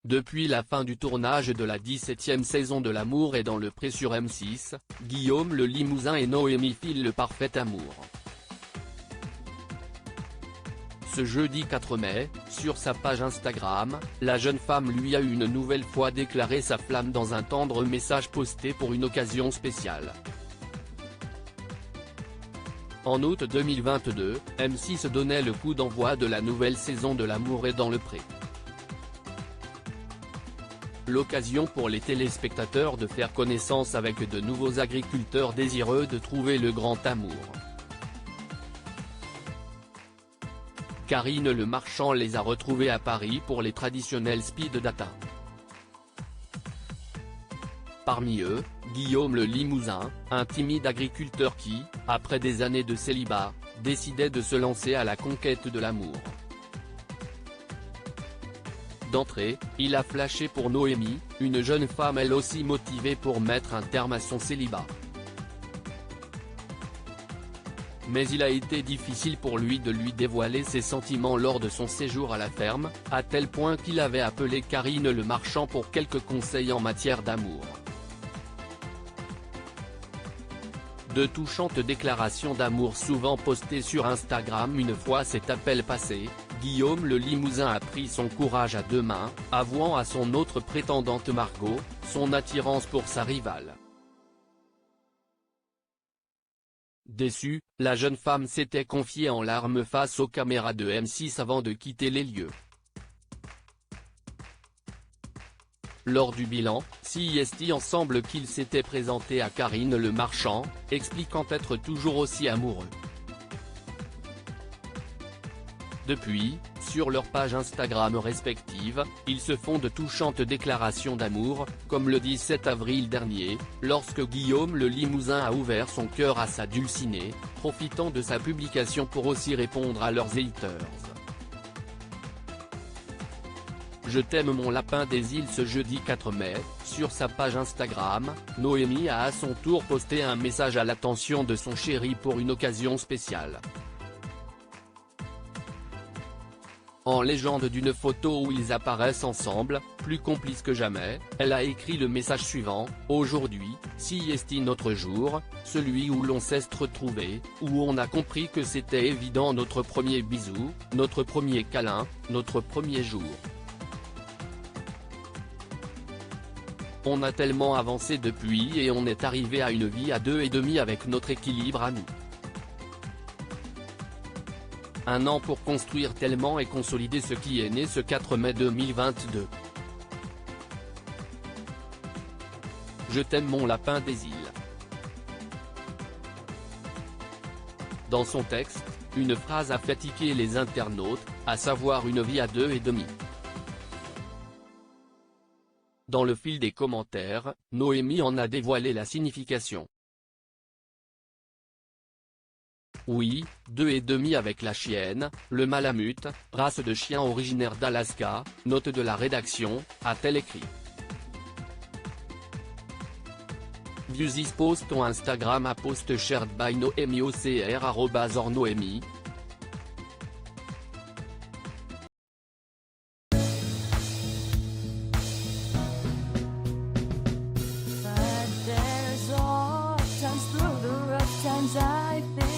Depuis la fin du tournage de la 17e saison de L'amour est dans le pré sur M6, Guillaume le Limousin et Noémie filent le parfait amour. Ce jeudi 4 mai, sur sa page Instagram, la jeune femme lui a une nouvelle fois déclaré sa flamme dans un tendre message posté pour une occasion spéciale. En août 2022, M6 donnait le coup d'envoi de la nouvelle saison de L'amour est dans le pré. L'occasion pour les téléspectateurs de faire connaissance avec de nouveaux agriculteurs désireux de trouver le grand amour. Karine Le Marchand les a retrouvés à Paris pour les traditionnels speed dating. Parmi eux, Guillaume le Limousin, un timide agriculteur qui, après des années de célibat, décidait de se lancer à la conquête de l'amour. D'entrée, il a flashé pour Noémie, une jeune femme elle aussi motivée pour mettre un terme à son célibat. Mais il a été difficile pour lui de lui dévoiler ses sentiments lors de son séjour à la ferme, à tel point qu'il avait appelé Karine Le Marchand pour quelques conseils en matière d'amour. De touchantes déclarations d'amour souvent postées sur Instagram une fois cet appel passé, Guillaume le Limousin a pris son courage à deux mains, avouant à son autre prétendante Margot, son attirance pour sa rivale. Déçue, la jeune femme s'était confiée en larmes face aux caméras de M6 avant de quitter les lieux. Lors du bilan, CIST ensemble qu'il s'était présenté à Karine Le Marchand, expliquant être toujours aussi amoureux. Depuis, sur leurs pages Instagram respectives, ils se font de touchantes déclarations d'amour, comme le 17 avril dernier, lorsque Guillaume le Limousin a ouvert son cœur à sa dulcinée, profitant de sa publication pour aussi répondre à leurs haters. Je t'aime mon lapin des îles. Ce jeudi 4 mai, sur sa page Instagram, Noémie a à son tour posté un message à l'attention de son chéri pour une occasion spéciale. En légende d'une photo où ils apparaissent ensemble, plus complices que jamais, elle a écrit le message suivant: aujourd'hui, CIST notre jour, celui où l'on s'est retrouvé, où on a compris que c'était évident, notre premier bisou, notre premier câlin, notre premier jour. On a tellement avancé depuis et on est arrivé à une vie à 2,5 avec notre équilibre à nous. Un an pour construire tellement et consolider ce qui est né ce 4 mai 2022. Je t'aime mon lapin des îles. Dans son texte, une phrase a fait tiquer les internautes, à savoir une vie à 2,5. Dans le fil des commentaires, Noémie en a dévoilé la signification. Oui, 2,5 avec la chienne, le Malamute, race de chien originaire d'Alaska, note de la rédaction, a-t-elle écrit. View this post on Instagram a post shared by Noémie @or Noémie. But there's all times through the rough times I think